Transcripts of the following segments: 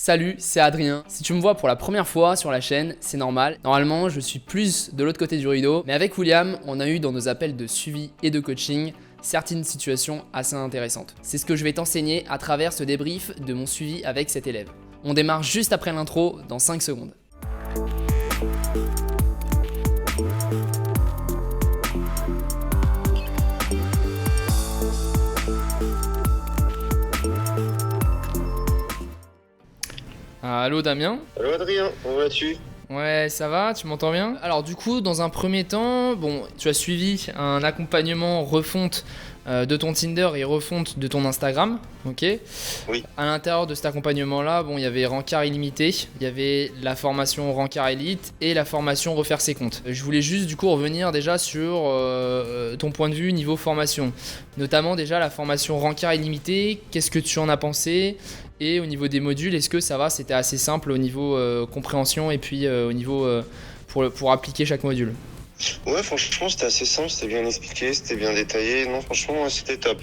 Salut, c'est Adrien. Si tu me vois pour la première fois sur la chaîne, c'est normal. Normalement, je suis plus de l'autre côté du rideau. Mais avec William, on a eu dans nos appels de suivi et de coaching certaines situations assez intéressantes. C'est ce que je vais t'enseigner à travers ce débrief de mon suivi avec cet élève. On démarre juste après l'intro dans 5 secondes. Allô Damien? Allô Adrien, comment vas-tu? Ouais, ça va, tu m'entends bien? Alors du coup, dans un premier temps, tu as suivi un accompagnement refonte de ton Tinder et refonte de ton Instagram, ok? Oui. À l'intérieur de cet accompagnement-là, il y avait Rencard illimité, il y avait la formation Rencard Elite et la formation refaire ses comptes. Je voulais juste du coup revenir déjà sur ton point de vue niveau formation, notamment déjà la formation Rencard illimité, qu'est-ce que tu en as pensé? Et au niveau des modules, est-ce que ça va, c'était assez simple au niveau compréhension et puis au niveau pour appliquer chaque module? Ouais, franchement, c'était assez simple, c'était bien expliqué, c'était bien détaillé. Non, franchement, c'était top.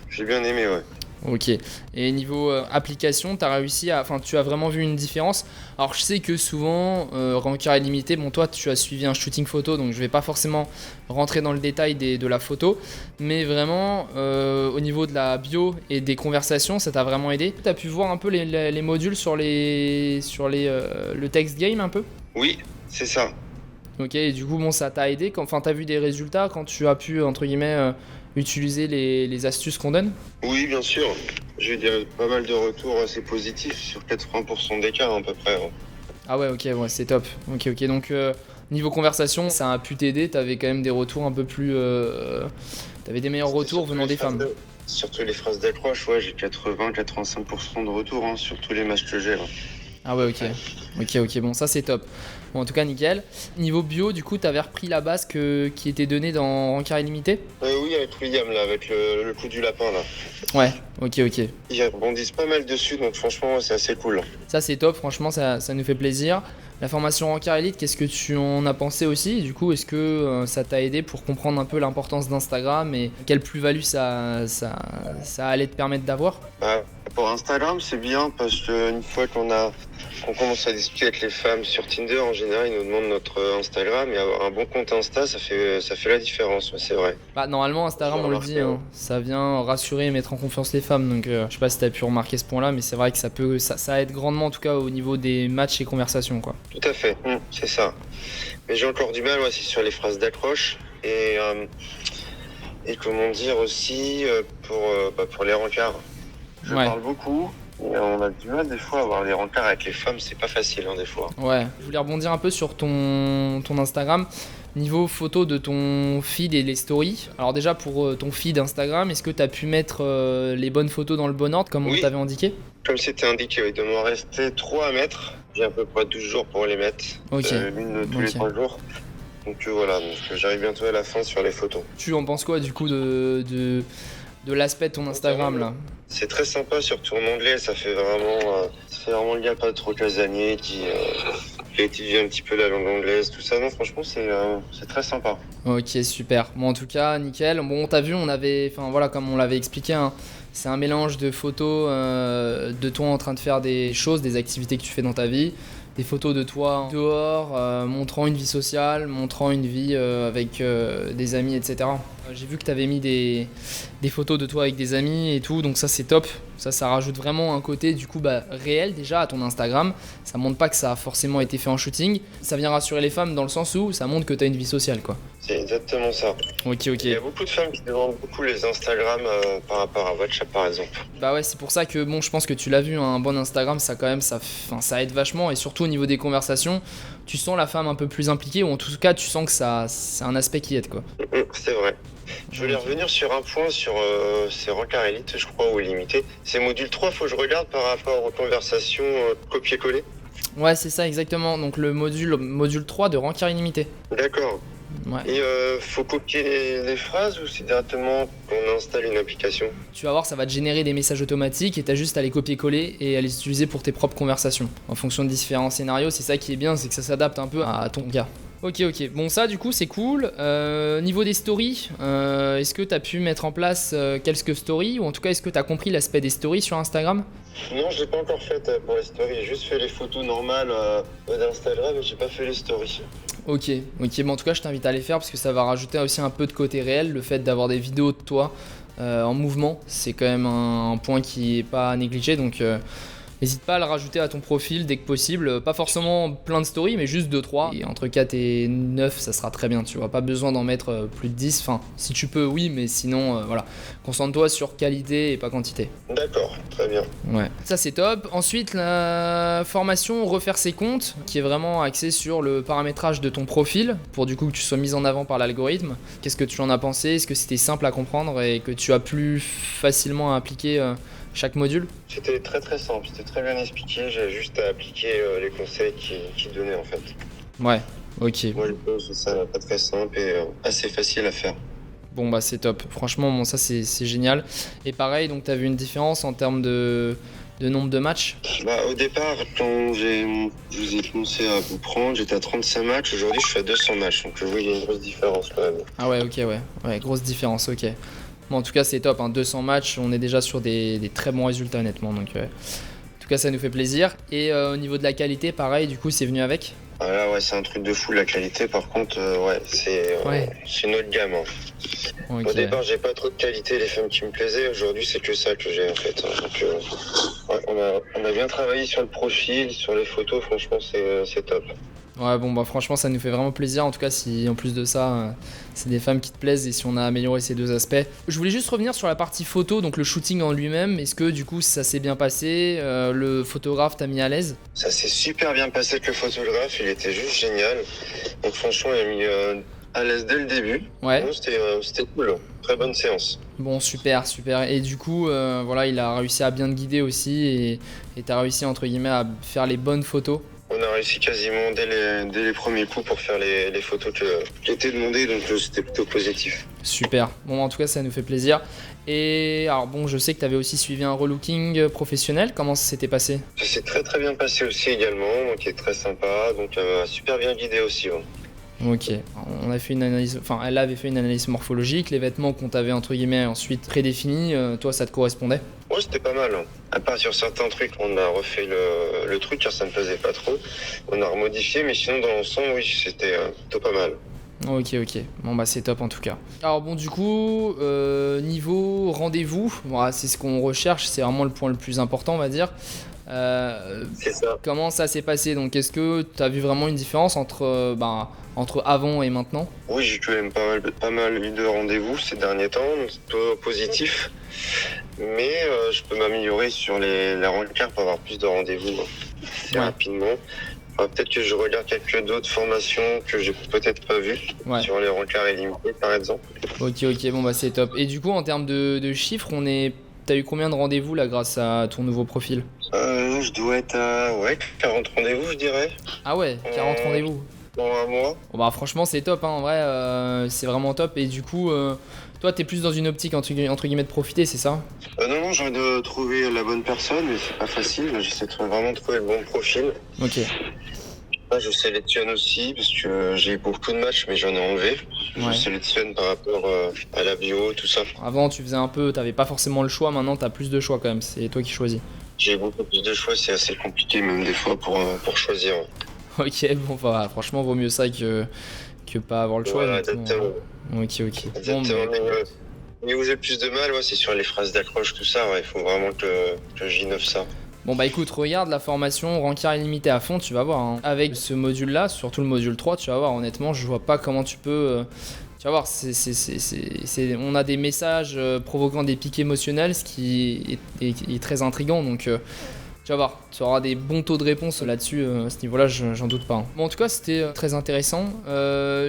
J'ai bien aimé, ouais. Ok. Et niveau application, tu as vraiment vu une différence? Alors je sais que souvent, Rencard illimité, toi tu as suivi un shooting photo, donc je vais pas forcément rentrer dans le détail de la photo, mais vraiment au niveau de la bio et des conversations, ça t'a vraiment aidé? Tu as pu voir un peu les modules sur le text game un peu? Oui, c'est ça. Ok, et du coup, ça t'a aidé t'as vu des résultats quand tu as pu, entre guillemets, utiliser les astuces qu'on donne? Oui, bien sûr. J'ai eu pas mal de retours assez positifs, sur 80% des cas à peu près. Ah ouais, ok, ouais, c'est top. Ok, donc niveau conversation, ça a pu t'aider, t'avais quand même des retours un peu plus... T'avais des meilleurs retours venant des femmes. Surtout les phrases d'accroche, ouais, j'ai 80-85% de retours sur tous les matchs que j'ai. Ouais. Ah ouais, ok, ça c'est top. Bon, en tout cas, nickel. Niveau bio, du coup, t'avais repris la base qui était donnée dans Rencard illimité? Oui, avec William, là, avec le coup du lapin, là. Ouais, ok. Ils rebondissent pas mal dessus, donc franchement, c'est assez cool. Ça c'est top, franchement, ça nous fait plaisir. La formation Rencard Elite, qu'est-ce que tu en as pensé aussi? Du coup, est-ce que ça t'a aidé pour comprendre un peu l'importance d'Instagram et quelle plus-value ça allait te permettre d'avoir? Pour Instagram, c'est bien parce qu'une fois qu'on commence à discuter avec les femmes sur Tinder, en général, ils nous demandent notre Instagram et avoir un bon compte Insta, ça fait la différence, c'est vrai. Normalement, Instagram, on le dit, ça vient rassurer et mettre en confiance les femmes. Donc, je sais pas si t'as pu remarquer ce point-là, mais c'est vrai que ça aide grandement, en tout cas, au niveau des matchs et conversations, quoi. Tout à fait, c'est ça. Mais j'ai encore du mal aussi sur les phrases d'accroche et comment dire aussi pour les rencarts. Je parle beaucoup. Et on a du mal des fois à avoir les rencarts avec les femmes, c'est pas facile des fois. Ouais, je voulais rebondir un peu sur ton Instagram. Niveau photo de ton feed et les stories. Alors déjà pour ton feed Instagram, est-ce que tu as pu mettre les bonnes photos dans le bon ordre comme on t'avait indiqué? Comme c'était indiqué, il doit m'en rester 3 à mettre. J'ai à peu près 12 jours pour les mettre. L'une tous les 3 jours. Donc voilà, j'arrive bientôt à la fin sur les photos. Tu en penses quoi du coup de l'aspect de ton Instagram là? C'est très sympa, surtout en anglais, ça fait vraiment le gars pas trop casanier qui étudie un petit peu la langue anglaise, tout ça. Non, franchement, c'est très sympa. Ok, super. Bon, en tout cas, nickel. Bon, t'as vu, comme on l'avait expliqué, hein, c'est un mélange de photos de toi en train de faire des choses, des activités que tu fais dans ta vie. Des photos de toi dehors, montrant une vie sociale, montrant une vie avec des amis, etc. J'ai vu que tu avais mis des photos de toi avec des amis et tout, donc ça c'est top. Ça rajoute vraiment un côté du coup réel déjà à ton Instagram. Ça montre pas que ça a forcément été fait en shooting. Ça vient rassurer les femmes dans le sens où ça montre que tu as une vie sociale, quoi. C'est exactement ça. Ok. Il y a beaucoup de femmes qui demandent beaucoup les Instagram par rapport à WhatsApp par exemple. Bah ouais, c'est pour ça que je pense que tu l'as vu, hein, un bon Instagram ça aide vachement et surtout au niveau des conversations, tu sens la femme un peu plus impliquée ou en tout cas tu sens que c'est un aspect qui aide, quoi. C'est vrai. Je voulais revenir sur un point sur ces Rencard Elite, je crois, ou illimité. C'est module 3, faut que je regarde par rapport aux conversations copier-coller. Ouais, c'est ça exactement. Donc le module 3 de Rencard illimité. D'accord. Ouais. Et faut copier les phrases ou c'est directement qu'on installe une application? Tu vas voir, ça va te générer des messages automatiques et t'as juste à les copier-coller et à les utiliser pour tes propres conversations. En fonction de différents scénarios, c'est ça qui est bien, c'est que ça s'adapte un peu à ton cas. Ok, ok. Bon, ça, du coup, c'est cool. Niveau des stories, est-ce que tu as pu mettre en place quelques stories ou en tout cas, est-ce que tu as compris l'aspect des stories sur Instagram? Non, je l'ai pas encore fait pour les stories. J'ai juste fait les photos normales d'Instagram et j'ai pas fait les stories. Ok, ok. Bon, en tout cas, je t'invite à les faire parce que ça va rajouter aussi un peu de côté réel. Le fait d'avoir des vidéos de toi en mouvement, c'est quand même un point qui est pas à négliger. Donc, n'hésite pas à le rajouter à ton profil dès que possible. Pas forcément plein de stories, mais juste 2-3. Et entre 4 et 9, ça sera très bien. Tu vois, pas besoin d'en mettre plus de 10. Enfin, si tu peux, oui, mais sinon, voilà. Concentre-toi sur qualité et pas quantité. D'accord, très bien. Ouais, ça c'est top. Ensuite, la formation Refaire ses comptes, qui est vraiment axée sur le paramétrage de ton profil, pour du coup que tu sois mis en avant par l'algorithme. Qu'est-ce que tu en as pensé? Est-ce que c'était simple à comprendre et que tu as plus facilement à appliquer chaque module? C'était très très simple, c'était très bien expliqué. J'ai juste à appliquer les conseils qu'il donnait en fait. Ouais, ok. Moi je trouve ça pas très simple et assez facile à faire. Bon bah c'est top. Franchement, bon, ça c'est génial. Et pareil, donc tu as vu une différence en termes de nombre de matchs? Bah, au départ, quand je vous ai commencé à vous prendre, j'étais à 35 matchs. Aujourd'hui, je suis à 200 matchs. Donc, oui, il y a une grosse différence quand même. Ah ouais, ok, ouais. Ouais, grosse différence, ok. Bon, en tout cas, c'est top, hein. 200 matchs, on est déjà sur des très bons résultats, honnêtement. Donc, en tout cas, ça nous fait plaisir. Et au niveau de la qualité, pareil, du coup, c'est venu avec? Ah là, ouais, c'est un truc de fou la qualité. Par contre, ouais, c'est une autre gamme. Hein. Okay. Au départ, j'ai pas trop de qualité, les femmes qui me plaisaient. Aujourd'hui, c'est que ça que j'ai en fait. Donc, ouais, on a bien travaillé sur le profil, sur les photos. Franchement, c'est top. Ouais, bon, bah franchement, ça nous fait vraiment plaisir. En tout cas, si en plus de ça, c'est des femmes qui te plaisent et si on a amélioré ces deux aspects. Je voulais juste revenir sur la partie photo, donc le shooting en lui-même. Est-ce que du coup, ça s'est bien passé? Le photographe t'a mis à l'aise? Ça s'est super bien passé avec le photographe. Il était juste génial. Donc, franchement, il a mis à l'aise dès le début. Ouais. C'était cool. Très bonne séance. Bon, super, super. Et du coup, voilà, il a réussi à bien te guider aussi et t'as réussi, entre guillemets, à faire les bonnes photos. On a réussi quasiment dès les premiers coups pour faire les photos qui étaient demandées, donc c'était plutôt positif. Super. Bon, en tout cas, ça nous fait plaisir. Et alors, bon, je sais que tu avais aussi suivi un relooking professionnel. Comment ça s'était passé? Ça s'est très très bien passé aussi également, donc il est très sympa, donc super bien guidé aussi. Ouais. Ok, on a fait une analyse, enfin elle avait fait une analyse morphologique, les vêtements qu'on t'avait entre guillemets ensuite prédéfinis, toi ça te correspondait? Ouais, c'était pas mal. Hein. À part sur certains trucs, on a refait le truc car ça me plaisait pas trop. On a remodifié, mais sinon dans l'ensemble, oui, c'était plutôt pas mal. Ok, ok. Bon bah c'est top en tout cas. Alors bon du coup, niveau rendez-vous, voilà, c'est ce qu'on recherche, c'est vraiment le point le plus important on va dire. C'est ça. Comment ça s'est passé? Donc est-ce que tu as vu vraiment une différence entre avant et maintenant? Oui, j'ai quand même pas mal eu de rendez-vous ces derniers temps, donc c'est plutôt positif. Mais je peux m'améliorer sur les rencarts pour avoir plus de rendez-vous assez rapidement. Enfin, peut-être que je regarde quelques d'autres formations que j'ai peut-être pas vues sur les rencarts illimités par exemple. Ok, bon bah c'est top. Et du coup en termes de chiffres, t'as eu combien de rendez-vous là grâce à ton nouveau profil? Je dois être à 40 rendez-vous je dirais. Ah ouais, 40 rendez-vous. Dans un mois. Bon bah franchement c'est top, hein. En vrai c'est vraiment top. Et du coup, toi t'es plus dans une optique entre guillemets de profiter, c'est ça? Non, j'ai envie de trouver la bonne personne, mais c'est pas facile. J'essaie de vraiment trouver le bon profil. Ok. Là, je sélectionne aussi, parce que j'ai eu beaucoup de matchs, mais j'en ai enlevé. Je sélectionne par rapport à la bio, tout ça. Avant tu faisais un peu, t'avais pas forcément le choix, maintenant t'as plus de choix quand même, c'est toi qui choisis. J'ai beaucoup plus de choix, c'est assez compliqué même des fois pour choisir. Ok, bon bah franchement vaut mieux ça que pas avoir le choix. Voilà, exactement. Ok. Exactement, mais où j'ai plus de mal, c'est sur les phrases d'accroche, tout ça. Il faut vraiment que j'innove ça. Bon bah écoute, regarde la formation Rancard illimité à fond, tu vas voir. Hein. Avec ce module là, surtout le module 3, tu vas voir, honnêtement, je vois pas comment tu peux... tu vas voir, on a des messages provoquant des pics émotionnels, ce qui est très intriguant, donc... tu vas voir, tu auras des bons taux de réponse là-dessus, à ce niveau-là, j'en doute pas. Hein. Bon, en tout cas, c'était très intéressant.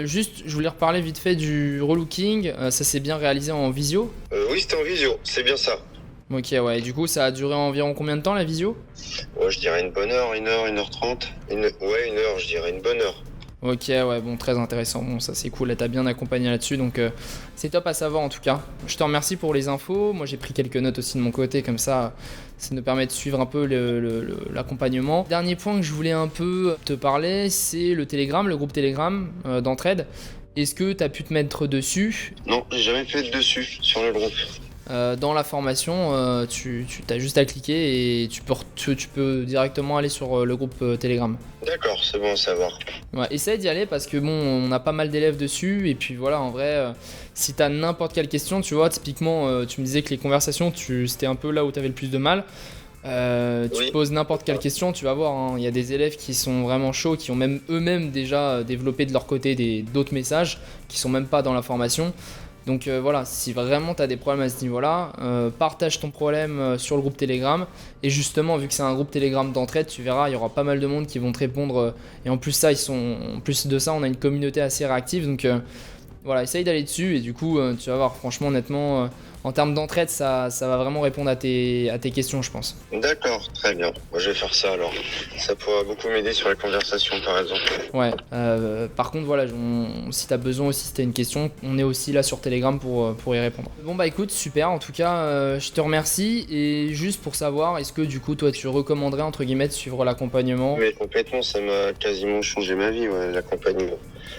Juste, je voulais reparler vite fait du relooking. Ça s'est bien réalisé en visio? Oui, c'était en visio, c'est bien ça. Ok, ouais, et du coup, ça a duré environ combien de temps la visio? Ouais, je dirais une bonne heure, 1h30. Une heure, je dirais une bonne heure. Ok, ouais, bon, très intéressant. Bon, ça c'est cool, là t'as bien accompagné là-dessus, donc c'est top à savoir en tout cas. Je te remercie pour les infos. Moi j'ai pris quelques notes aussi de mon côté, comme ça nous permet de suivre un peu l'accompagnement. Dernier point que je voulais un peu te parler, c'est le Telegram, le groupe Telegram d'entraide. Est-ce que tu as pu te mettre dessus? Non, j'ai jamais pu être dessus sur le groupe. Dans la formation, tu as juste à cliquer et tu peux directement aller sur le groupe Telegram. D'accord, c'est bon à savoir. Ouais, essaye d'y aller parce que bon, on a pas mal d'élèves dessus et puis voilà, en vrai, si t'as n'importe quelle question, tu vois, typiquement, tu me disais que les conversations, c'était un peu là où t'avais le plus de mal. Tu poses n'importe quelle question, tu vas voir, hein, il y a des élèves qui sont vraiment chauds, qui ont même eux-mêmes déjà développé de leur côté d'autres messages qui sont même pas dans la formation. Donc voilà, si vraiment tu as des problèmes à ce niveau-là, partage ton problème sur le groupe Telegram. Et justement, vu que c'est un groupe Telegram d'entraide, tu verras, il y aura pas mal de monde qui vont te répondre. Et en plus, en plus de ça, on a une communauté assez réactive. Donc voilà, essaye d'aller dessus. Et du coup, tu vas voir, franchement, honnêtement, en termes d'entraide, ça va vraiment répondre à tes questions, je pense. D'accord, très bien. Moi, je vais faire ça alors. Ça pourra beaucoup m'aider sur la conversation, par exemple. Ouais, par contre, voilà, si tu as besoin aussi, si tu as une question, on est aussi là sur Telegram pour y répondre. Bon, bah écoute, super, en tout cas, je te remercie. Et juste pour savoir, est-ce que du coup, toi, tu recommanderais, entre guillemets, de suivre l'accompagnement? Mais complètement, ça m'a quasiment changé ma vie, ouais, l'accompagnement.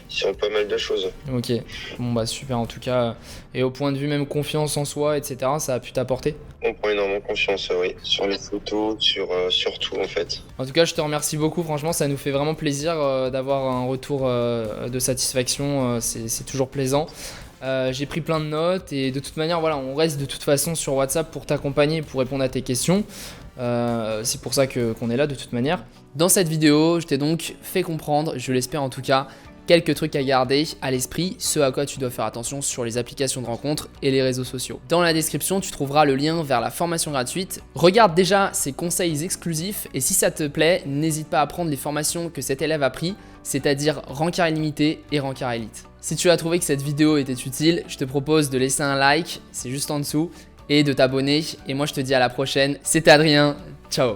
Sur pas mal de choses. Ok, bon, bah super, en tout cas. Et au point de vue même confiance en soi, etc., ça a pu t'apporter? On prend énormément confiance, oui, sur les photos, sur tout en fait. En tout cas, je te remercie beaucoup, franchement, ça nous fait vraiment plaisir d'avoir un retour de satisfaction, c'est toujours plaisant. J'ai pris plein de notes et de toute manière, voilà, on reste de toute façon sur WhatsApp pour t'accompagner, pour répondre à tes questions. C'est pour ça qu'on est là de toute manière. Dans cette vidéo, je t'ai donc fait comprendre, je l'espère en tout cas, quelques trucs à garder à l'esprit, ce à quoi tu dois faire attention sur les applications de rencontres et les réseaux sociaux. Dans la description, tu trouveras le lien vers la formation gratuite. Regarde déjà ces conseils exclusifs et si ça te plaît, n'hésite pas à prendre les formations que cet élève a pris, c'est-à-dire Rancard illimité et Rancard élite. Si tu as trouvé que cette vidéo était utile, je te propose de laisser un like, c'est juste en dessous, et de t'abonner. Et moi je te dis à la prochaine, c'était Adrien, ciao.